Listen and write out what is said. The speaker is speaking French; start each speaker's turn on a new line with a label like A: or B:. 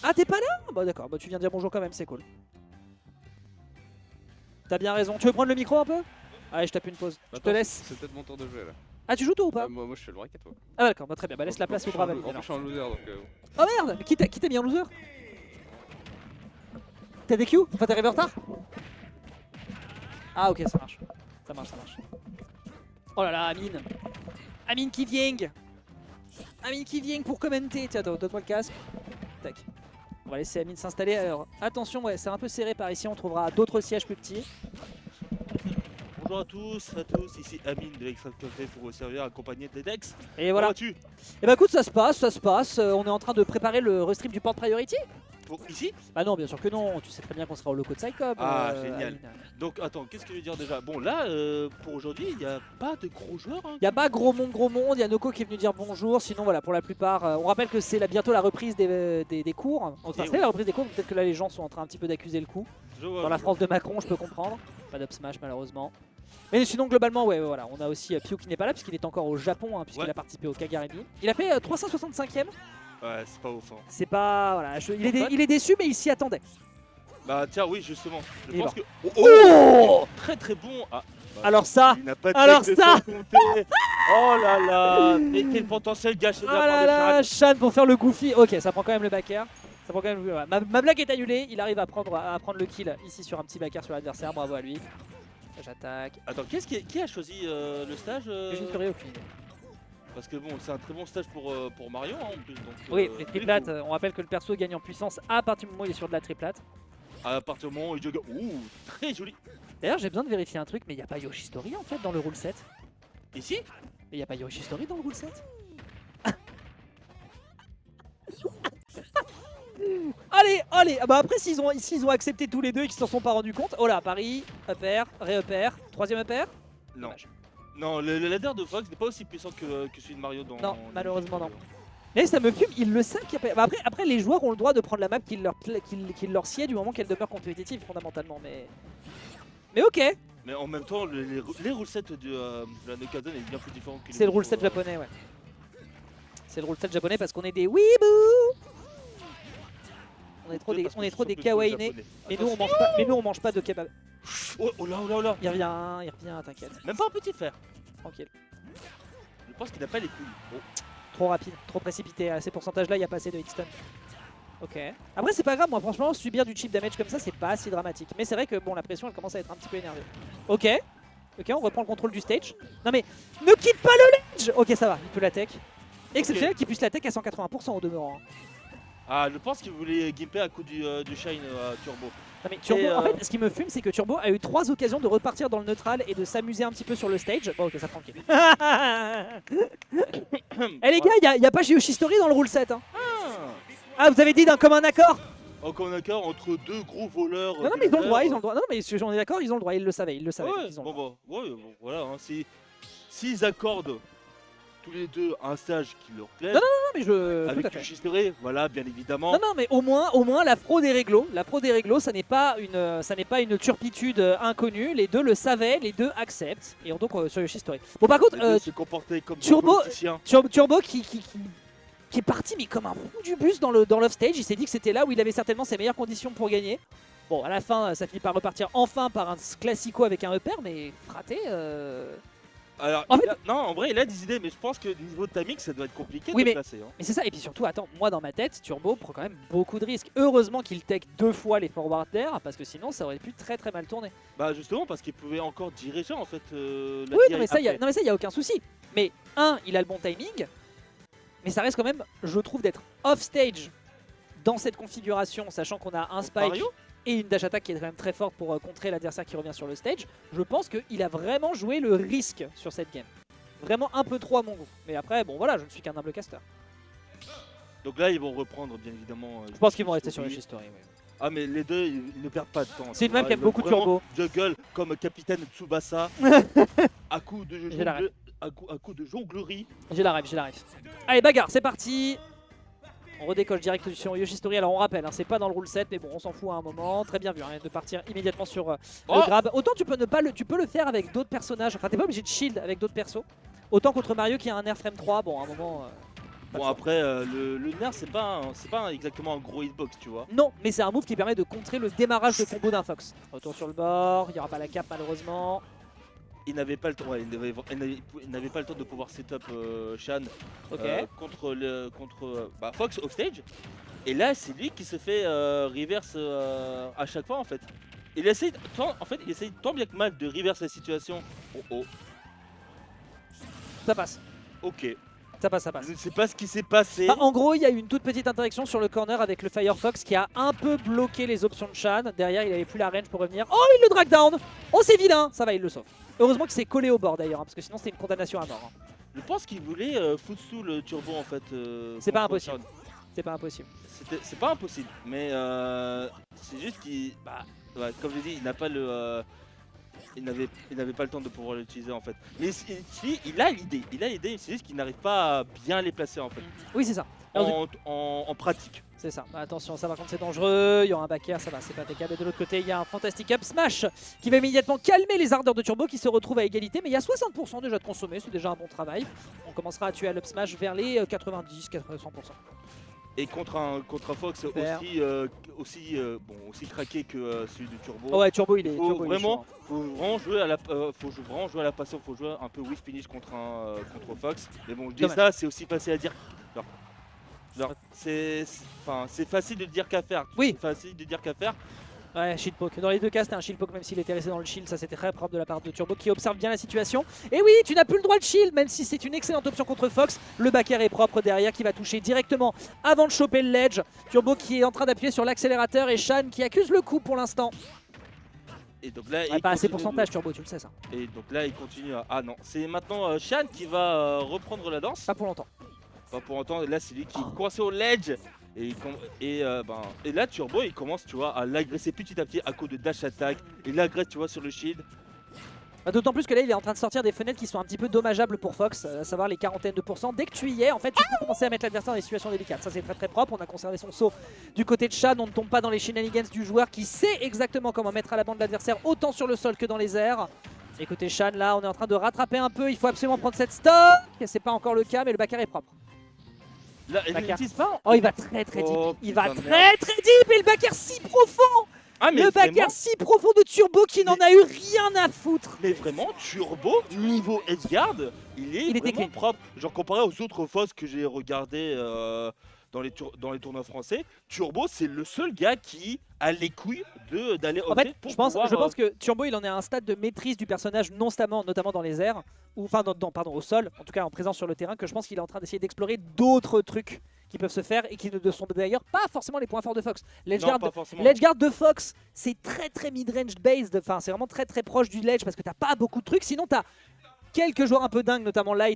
A: Ah, t'es pas là? Bah d'accord, bah tu viens dire bonjour quand même, c'est cool. T'as bien raison. Tu veux prendre le micro un peu? Allez, je tape une pause. Je te
B: Attends,
A: laisse.
B: c'est peut-être mon tour de jouer là.
A: Ah, tu joues toi ou pas?
B: Moi je fais le racket toi.
A: Ah d'accord, bah, très bien, bah laisse la place au Bravan.
B: En plus je suis un loser donc.
A: Oh merde! Qui t'a mis en loser? T'as des Q? Enfin t'es arrivé en retard? Ah ok, ça marche. Ça marche, ça marche. Oh là là, Amine. Amine qui vient. Amine qui vient pour commenter. Tiens, donne-moi le casque. Tac. On va laisser Amine s'installer. Alors attention, ouais, c'est un peu serré par ici. On trouvera d'autres sièges plus petits.
C: Bonjour à tous, ici Amine de l'Extra Café pour vous servir accompagné de Dex.
A: Et voilà.
C: Tu
A: Et bah écoute, ça se passe, ça se passe. On est en train de préparer le restream du Port Priority.
C: pour ici.
A: Bah non, bien sûr que non. Tu sais très bien qu'on sera au loco de Psycom.
C: Ah, génial.
A: Amine.
C: Donc attends, qu'est-ce que je veux dire déjà? Bon là, pour aujourd'hui, il n'y a pas de gros joueurs. Hein.
A: Il n'y a pas gros monde, gros monde. Il y a Noko qui est venu dire bonjour. Sinon, voilà, pour la plupart, on rappelle que c'est bientôt la reprise des cours. Enfin, c'est la reprise des cours. Peut-être que là, les gens sont en train un petit peu d'accuser le coup. Dans la France de Macron, je peux comprendre. Pas d'up smash, malheureusement. Mais sinon, globalement, ouais, voilà. On a aussi Pio qui n'est pas là, puisqu'il est encore au Japon, hein, puisqu'il a participé au Kagaremi. Il a fait 365ème.
C: Ouais, c'est pas ouf. Hein.
A: C'est pas. Voilà, il est déçu, mais il s'y attendait.
C: Bah tiens, oui, justement. Je pense que. Très très bon. Ah, bah,
A: alors ça,
C: il n'a pas de
A: alors
C: tech de
A: ça
C: son côté. Oh là là, mais quel potentiel gâché de la
A: Ah
C: part
A: là
C: de
A: là,
C: Shan.
A: Shan pour faire le goofy. Ok, ça prend quand même le backer. Ça prend quand même... ouais. Ma blague est annulée. Il arrive à prendre le kill ici sur un petit backer sur l'adversaire. Bravo à lui. J'attaque.
C: Attends, qui a choisi le stage
A: J'ai aucune idée.
C: Parce que bon, c'est un très bon stage pour Mario hein, en plus. Donc,
A: Oui, les triplates. On rappelle que le perso gagne en puissance à partir du moment où il est sur de la triplate.
C: À partir du moment où il joue. Ouh, très joli.
A: D'ailleurs, j'ai besoin de vérifier un truc, mais il n'y a pas Yoshi Story en fait dans le rule set.
C: Ici?
A: Mais il n'y a pas Yoshi Story dans le rule set. Allez, allez. Ah bah après, s'ils ont accepté tous les deux et qu'ils s'en sont pas rendus compte. Oh là, Paris, up air, ré-up air, troisième up air.
C: Non.
A: Dommage.
C: Non, le ladder de Fox n'est pas aussi puissant que celui de Mario dans.
A: Non, malheureusement non. Mais ça me fume, ils le savent qu'il y a pas... Bah après, les joueurs ont le droit de prendre la map qui leur sied du moment qu'elle demeure compétitive fondamentalement, mais ok.
C: Mais en même temps, les rulesets de la Nekazan est bien plus différent que les
A: C'est le
C: autres,
A: ruleset japonais, ouais. C'est le ruleset japonais parce qu'on est des weeboo. On est trop des kawaiinés. Mais nous on mange pas de kebab.
C: Oh là, oh là, oh là.
A: Il revient, t'inquiète.
C: Même pas un petit fer.
A: Tranquille.
C: Je pense qu'il n'a pas les couilles. Oh.
A: Trop rapide, trop précipité. À ces pourcentages là, il n'y a pas assez de hitstun. Ok. Après c'est pas grave, moi franchement subir du chip damage comme ça c'est pas si dramatique. Mais c'est vrai que bon la pression elle commence à être un petit peu énervée. Ok. Ok, on reprend le contrôle du stage. Non mais ne quitte pas le ledge. Ok ça va, il peut la tech. Exceptionnel qu'il puisse la tech à 180% au demeurant.
C: Ah, je pense qu'il voulait gimper à coup du shine turbo.
A: Non mais Turbo, en fait ce qui me fume c'est que Turbo a eu 3 occasions de repartir dans le neutral et de s'amuser un petit peu sur le stage. Bon ok ça tranquille. Eh les gars, y a pas Yoshi Story dans le rule set hein. Ah vous avez dit d'un commun accord.
C: Encore un accord entre deux gros voleurs.
A: Non mais ils ont le droit, ils ont le droit. Non mais on est d'accord, ils ont le droit, ils le savaient,
C: Ouais,
A: ils ont le droit.
C: bon, voilà. Hein, s'ils accordent tous les deux un stage qui leur plaît.
A: Non mais je...
C: Avec
A: tout à fait.
C: Yoshi Story, voilà, bien évidemment.
A: Non mais au moins la pro des réglos, ça n'est pas une turpitude inconnue, les deux le savaient, les deux acceptent et donc sur Yoshi Story. Bon par contre
C: Les deux se comportaient comme
A: Turbo-
C: des politiciens.
A: Turbo qui est parti mais comme un fou du bus dans l'offstage, il s'est dit que c'était là où il avait certainement ses meilleures conditions pour gagner. Bon à la fin ça finit par repartir enfin par un classico avec un upper mais fraté.
C: Alors,
A: En fait-
C: en vrai, il a des idées, mais je pense que niveau de timing, ça doit être compliqué
A: Oui,
C: de
A: mais-
C: placer. Hein.
A: Mais c'est ça, et puis surtout, attends, moi dans ma tête, Turbo prend quand même beaucoup de risques. Heureusement qu'il tech 2 fois les forward d'air, parce que sinon ça aurait pu très très mal tourner.
C: Bah justement, parce qu'il pouvait encore diriger en fait la
A: Oui,
C: DI
A: non mais ça,
C: après.
A: y a aucun souci. Mais il a le bon timing, mais ça reste quand même, je trouve, d'être off stage dans cette configuration, sachant qu'on a un spike
C: Mario
A: et une dash attack qui est quand même très forte pour contrer l'adversaire qui revient sur le stage. Je pense qu'il a vraiment joué le risque sur cette game. Vraiment un peu trop à mon goût. Mais après, bon voilà, je ne suis qu'un humble caster.
C: Donc là, ils vont reprendre, bien évidemment.
A: Je pense qu'ils vont rester sur Yoshi Story. Oui.
C: Ah, mais les deux, ils ne perdent pas de temps.
A: C'est une map qui aime
C: Ils
A: beaucoup
C: vont vraiment
A: Turbo.
C: Juggle comme capitaine Tsubasa. à coup de
A: J'ai la ref.
C: à coup de jonglerie.
A: J'ai la rêve. Allez, bagarre, c'est parti. On redécolle direct sur Yoshi Story. Alors on rappelle, hein, c'est pas dans le rule set, mais bon, on s'en fout à un moment. Très bien vu, hein, de partir immédiatement sur le grab. Autant tu peux le faire avec d'autres personnages. Enfin, t'es pas obligé de shield avec d'autres persos. Autant contre Mario qui a un airframe 3. Bon, à un moment,
C: Bon après le nerf c'est pas exactement un gros hitbox tu vois.
A: Non, mais c'est un move qui permet de contrer le démarrage de combo d'un Fox. Retour sur le bord, il n'y aura pas la cape malheureusement.
C: Il n'avait pas le temps, ouais, il n'avait pas le temps de pouvoir setup Shan contre Fox offstage. Et là c'est lui qui se fait reverse à chaque fois en fait. Il essaye tant bien que mal de reverse la situation. Oh.
A: Ça passe.
C: Ok.
A: Ça passe.
C: Je ne sais pas ce qui s'est passé.
A: Bah, en gros, il y a eu une toute petite interaction sur le corner avec le Firefox qui a un peu bloqué les options de Shan. Derrière, il avait plus la range pour revenir. Oh, il le drag down. Oh, c'est vilain. Ça va, il le sauve. Heureusement qu'il s'est collé au bord d'ailleurs, parce que sinon c'était une condamnation à mort.
C: Je pense qu'il voulait footstool le turbo en fait.
A: C'est pas impossible. C'est pas impossible.
C: C'est pas impossible, mais c'est juste qu'il, ouais, comme je dis, il n'a pas le, il n'avait pas le temps de pouvoir l'utiliser en fait. Mais il a l'idée, c'est juste qu'il n'arrive pas à bien les placer en fait.
A: Oui, c'est ça.
C: En pratique.
A: C'est ça. Bah, attention, ça par contre c'est dangereux. Il y aura un back air, ça va, c'est pas TK. Mais de l'autre côté, il y a un Fantastic Up Smash qui va immédiatement calmer les ardeurs de Turbo qui se retrouvent à égalité. Mais il y a 60% déjà de consommé, c'est déjà un bon travail. On commencera à tuer à l'Up Smash vers les 90-100%.
C: Et contre un Fox aussi craqué que celui de Turbo.
A: Oh ouais, Turbo il est.
C: Faut
A: Turbo,
C: vraiment jouer à la passion, faut jouer un peu whiff finish contre Fox. Mais bon, je dis ça, c'est aussi facile à dire. C'est facile de dire qu'à faire.
A: Oui.
C: C'est facile de dire qu'à faire.
A: Ouais, shield poke. Dans les deux cas, c'était un shield poke, même s'il était resté dans le shield. Ça, c'était très propre de la part de Turbo qui observe bien la situation. Et oui, tu n'as plus le droit de shield, même si c'est une excellente option contre Fox. Le back air est propre derrière qui va toucher directement avant de choper le ledge. Turbo qui est en train d'appuyer sur l'accélérateur et Shan qui accuse le coup pour l'instant.
C: Et donc là,
A: pas assez pourcentage, Turbo, tu le sais ça.
C: Et donc là, il continue à... Ah non, c'est maintenant Shan qui va reprendre la danse.
A: Pas pour longtemps.
C: Pas pour longtemps, là c'est lui qui est coincé au ledge. Et là Turbo il commence tu vois à l'agresser petit à petit à cause de dash attack. Il l'agresse tu vois sur le shield.
A: D'autant plus que là il est en train de sortir des fenêtres qui sont un petit peu dommageables pour Fox, à savoir les quarantaines de pourcents. Dès que tu y es, en fait tu peux commencer à mettre l'adversaire dans des situations délicates. Ça c'est très propre, on a conservé son saut du côté de Shan, on ne tombe pas dans les shenanigans du joueur qui sait exactement comment mettre à la bande l'adversaire autant sur le sol que dans les airs. Et côté Shan là on est en train de rattraper un peu, il faut absolument prendre cette stock. C'est pas encore le cas mais le back air est propre.
C: Là, il
A: va très deep. Il va très deep et le back air si profond. Le back air si profond de Turbo qui n'en a eu rien à foutre.
C: Mais vraiment, Turbo, niveau edgeguard, il est vraiment propre. Genre comparé aux autres Fox que j'ai regardé dans les tournois français, Turbo c'est le seul gars qui a les couilles d'aller
A: en fait, je pense que Turbo il en est à un stade de maîtrise du personnage, notamment dans les airs, ou enfin au sol, en tout cas en présence sur le terrain, que je pense qu'il est en train d'essayer d'explorer d'autres trucs qui peuvent se faire et qui ne sont d'ailleurs pas forcément les points forts de Fox. L'edgeguard de Fox, c'est très mid-range based, enfin c'est vraiment très proche du ledge parce que t'as pas beaucoup de trucs, sinon t'as quelques joueurs un peu dingues, notamment Light